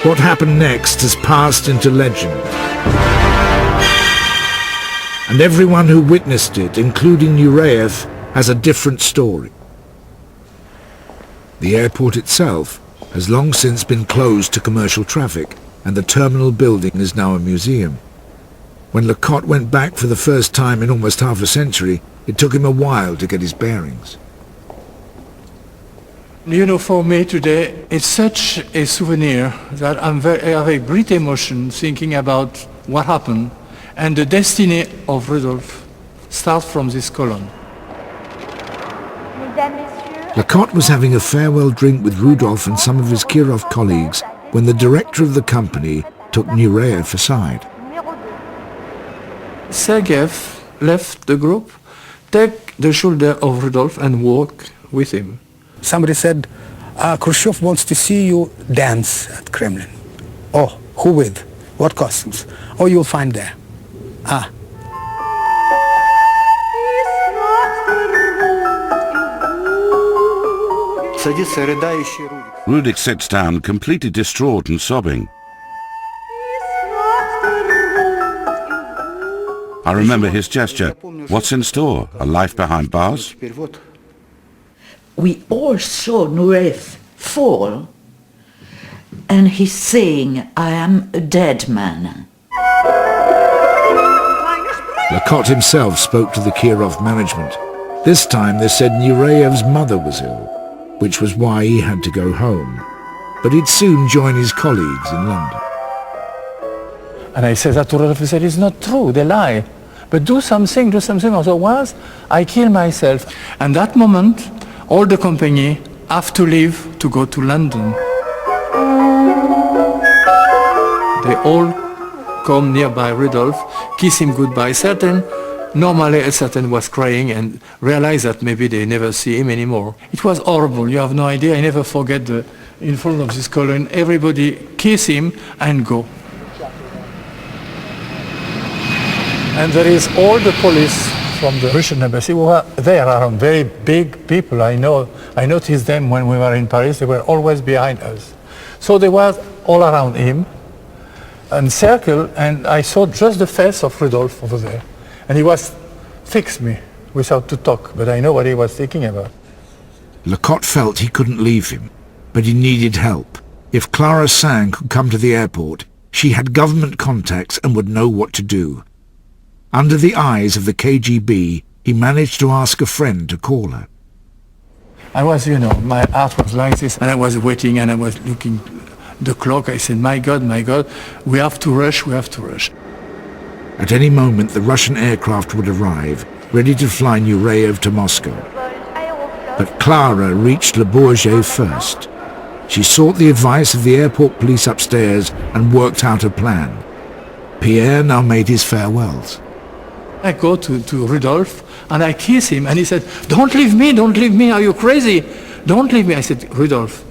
What happened next has passed into legend. And everyone who witnessed it, including Nureyev, has a different story. The airport itself has long since been closed to commercial traffic, and the terminal building is now a museum. When Lecoq went back for the first time in almost half a century, it took him a while to get his bearings. You know, for me today, it's such a souvenir that I have a great emotion thinking about what happened, and the destiny of Rudolf starts from this column. Lecoq was having a farewell drink with Rudolf and some of his Kirov colleagues when the director of the company took Nureyev aside. Sergeyev left the group, take the shoulder of Rudolf and walk with him. Somebody said, Khrushchev wants to see you dance at Kremlin. Oh, who with? What costumes? Oh, you'll find there. Ah. Rudolf sits down, completely distraught and sobbing. I remember his gesture. What's in store? A life behind bars? We all saw Nureyev fall, and he's saying, I am a dead man. Lecoq himself spoke to the Kirov management. This time they said Nureyev's mother was ill, which was why he had to go home. But he'd soon join his colleagues in London. And I said that to Rudolf. He said, it's not true, they lie. But do something, otherwise I kill myself. And that moment, all the company have to leave to go to London. They all come nearby Rudolf, kiss him goodbye. Normally certain was crying and realized that maybe they never see him anymore. It was horrible, you have no idea. I never forget in front of this column, everybody kiss him and go. And there is all the police from the Russian embassy who are there around, very big people. I noticed them when we were in Paris, they were always behind us. So they were all around him and circle, and I saw just the face of Rudolf over there. And he was fixed me without to talk, but I know what he was thinking about. Lecoq felt he couldn't leave him, but he needed help. If Clara Saint could come to the airport, she had government contacts and would know what to do. Under the eyes of the KGB, he managed to ask a friend to call her. I was, my heart was like this, and I was waiting, and I was looking at the clock. I said, my God, we have to rush. At any moment, the Russian aircraft would arrive, ready to fly Nureyev to Moscow. But Clara reached Le Bourget first. She sought the advice of the airport police upstairs and worked out a plan. Pierre now made his farewells. I go to Rudolf and I kiss him, and he said, don't leave me, are you crazy? Don't leave me. I said, Rudolf,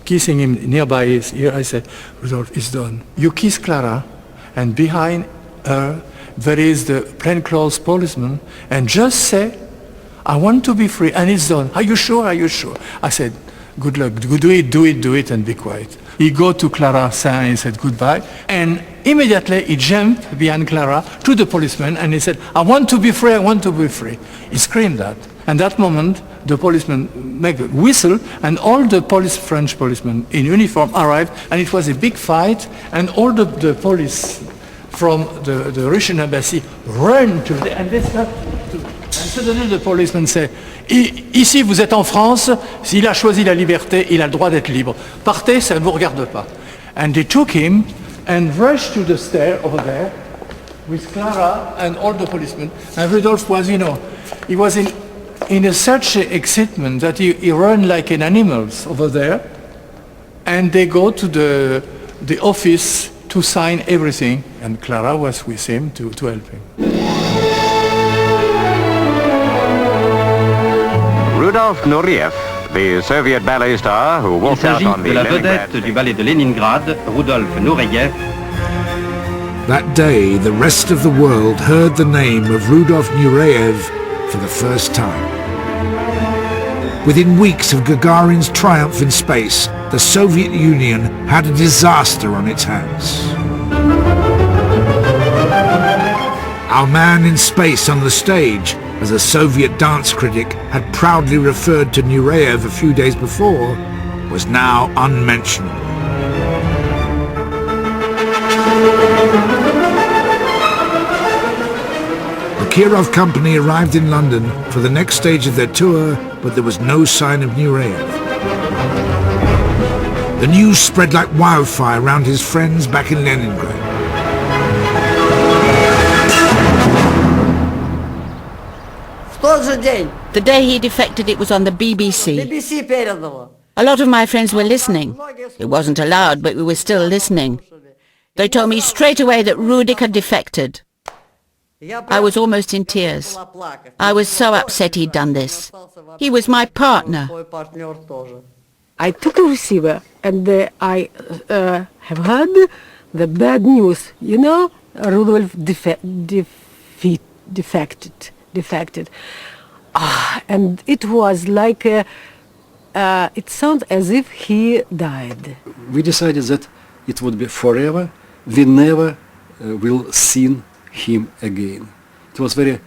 kissing him nearby his ear, I said, Rudolf, it's done. You kiss Clara, and behind her there is the plainclothes policeman, and just say, I want to be free, and it's done. Are you sure? I said, good luck, do it, and be quiet. He go to Clara Saint and said goodbye, and immediately he jumped behind Clara to the policeman, and he said, I want to be free. He screamed that. And that moment, the policeman made a whistle, and all the French policemen in uniform arrived, and it was a big fight, and all the police from the Russian embassy ran to the, and they started to, and suddenly the policeman said, ici vous êtes en France, s'il a choisi la liberté, il a le droit d'être libre. Partez, ça ne vous regarde pas. And they took him and rushed to the stair over there with Clara and all the policemen. And Rudolf was, he was in such excitement that he ran like an animal over there. And they go to the office to sign everything. And Clara was with him to help him. Rudolf Nureyev, the Soviet ballet star who walked out on the Il s'agit de la Leningrad. vedette du ballet de Leningrad, Rudolf Nureyev. That day, the rest of the world heard the name of Rudolf Nureyev for the first time. Within weeks of Gagarin's triumph in space, the Soviet Union had a disaster on its hands. Our man in space on the stage, as a Soviet dance critic had proudly referred to Nureyev a few days before, was now unmentionable. The Kirov company arrived in London for the next stage of their tour, but there was no sign of Nureyev. The news spread like wildfire around his friends back in Leningrad. The day he defected, it was on the BBC. A lot of my friends were listening. It wasn't allowed, but we were still listening. They told me straight away that Rudik had defected. I was almost in tears. I was so upset he'd done this. He was my partner. I took a receiver and I have heard the bad news. You know, Rudolf defected. And it was like, it sounds as if he died. We decided that it would be forever. We never will see him again. It was very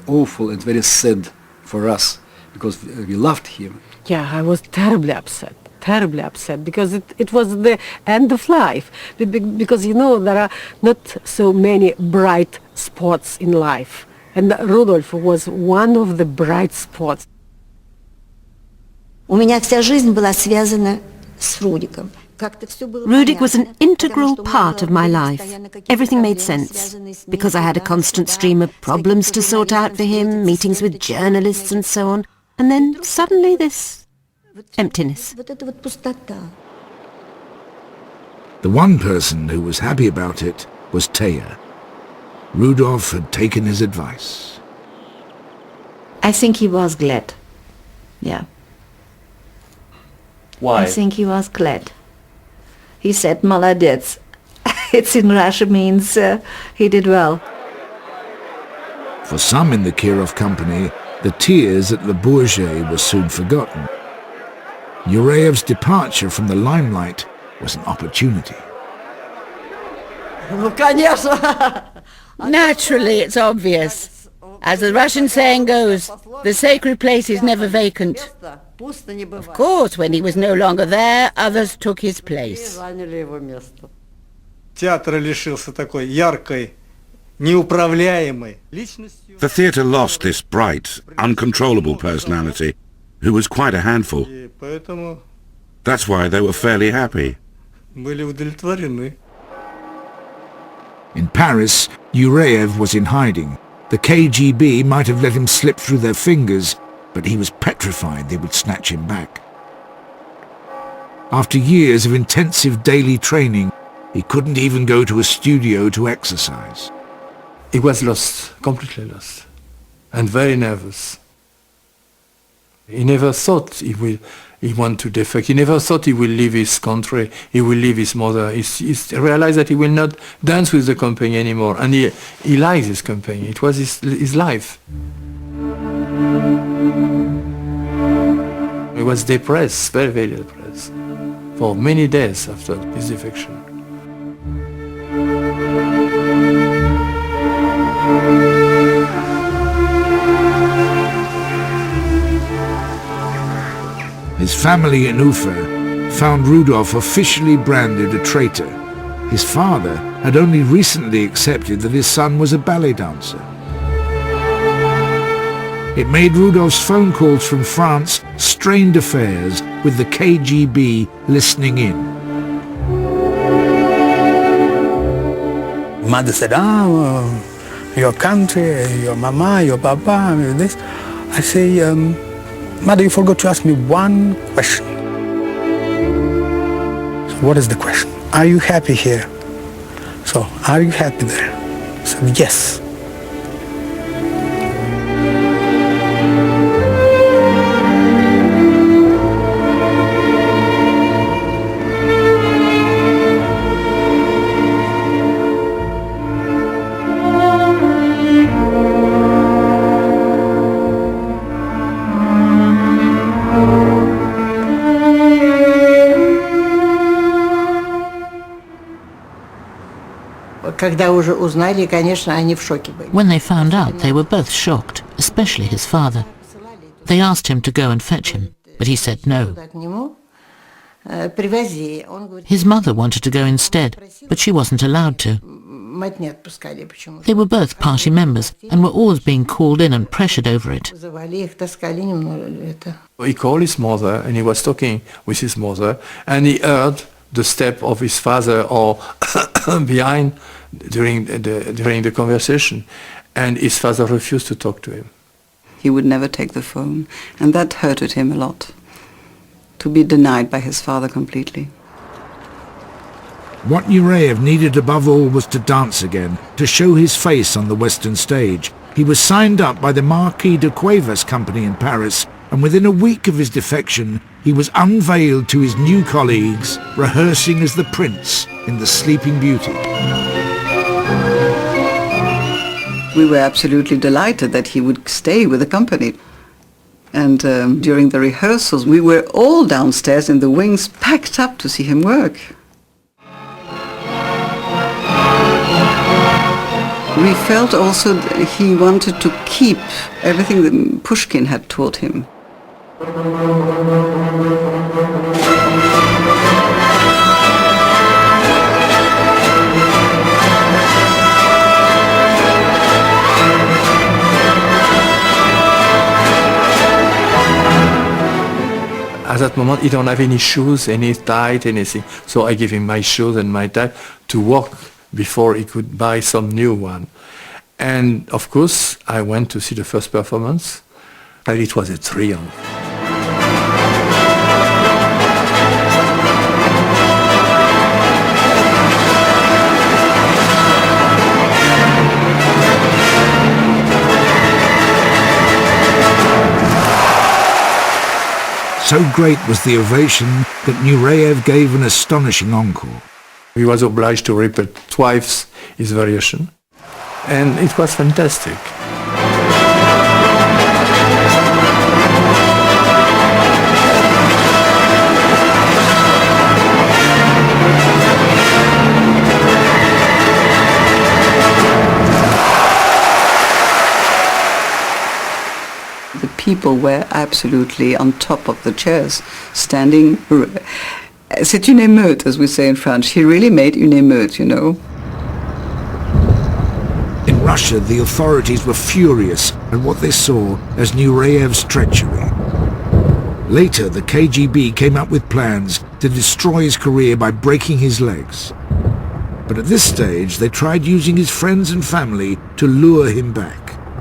awful and very sad for us because we loved him. Yeah, I was terribly upset because it was the end of life. Because, you know, there are not so many bright spots in life. And Rudolf was one of the bright spots. У меня вся жизнь была связана с Рудиком. Rudik was an integral part of my life. Everything made sense, because I had a constant stream of problems to sort out for him, meetings with journalists and so on, and then suddenly this emptiness. The one person who was happy about it was Teya. Rudolf had taken his advice. I think he was glad. Yeah. Why? I think he was glad. He said, "Молодец." It's in Russia means he did well. For some in the Kirov company, the tears at Le Bourget were soon forgotten. Nureyev's departure from the limelight was an opportunity. Naturally, it's obvious. As the Russian saying goes, the sacred place is never vacant. Of course, when he was no longer there, others took his place. The theatre lost this bright, uncontrollable personality, who was quite a handful. That's why they were fairly happy. In Paris, Nureyev was in hiding. The KGB might have let him slip through their fingers, but he was petrified they would snatch him back. After years of intensive daily training, he couldn't even go to a studio to exercise. He was lost, completely lost, and very nervous. He never thought he want to defect. He never thought he will leave his country, he will leave his mother. He realized that he will not dance with the company anymore, and he likes his company. It was his life. He was depressed, very, very depressed, for many days after his defection. His family in Ufa found Rudolf officially branded a traitor. His father had only recently accepted that his son was a ballet dancer. It made Rudolf's phone calls from France strained affairs, with the KGB listening in. Mother said, your country, your mama, your papa, this. I say, Mother, you forgot to ask me one question. So what is the question? Are you happy here? So, are you happy there? I said, yes. When they found out, they were both shocked, especially his father. They asked him to go and fetch him, but he said no. His mother wanted to go instead, but she wasn't allowed to. They were both party members and were always being called in and pressured over it. He called his mother and he was talking with his mother and he heard the step of his father or behind during the conversation, and his father refused to talk to him. He would never take the phone, and that hurted him a lot, to be denied by his father completely. What Nureyev needed above all was to dance again, to show his face on the Western stage. He was signed up by the Marquis de Cuevas company in Paris, and within a week of his defection, he was unveiled to his new colleagues, rehearsing as the prince in The Sleeping Beauty. We were absolutely delighted that he would stay with the company. And during the rehearsals, we were all downstairs in the wings, packed up to see him work. We felt also that he wanted to keep everything that Pushkin had taught him. At that moment, he don't have any shoes, any tie, anything. So I give him my shoes and my tie to walk before he could buy some new one. And of course, I went to see the first performance, and it was a triumph. So great was the ovation that Nureyev gave an astonishing encore. He was obliged to repeat twice his variation, and it was fantastic. The people were absolutely on top of the chairs, standing. C'est une émeute, as we say in French. He really made une émeute, you know. In Russia, the authorities were furious at what they saw as Nureyev's treachery. Later, the KGB came up with plans to destroy his career by breaking his legs. But at this stage, they tried using his friends and family to lure him back.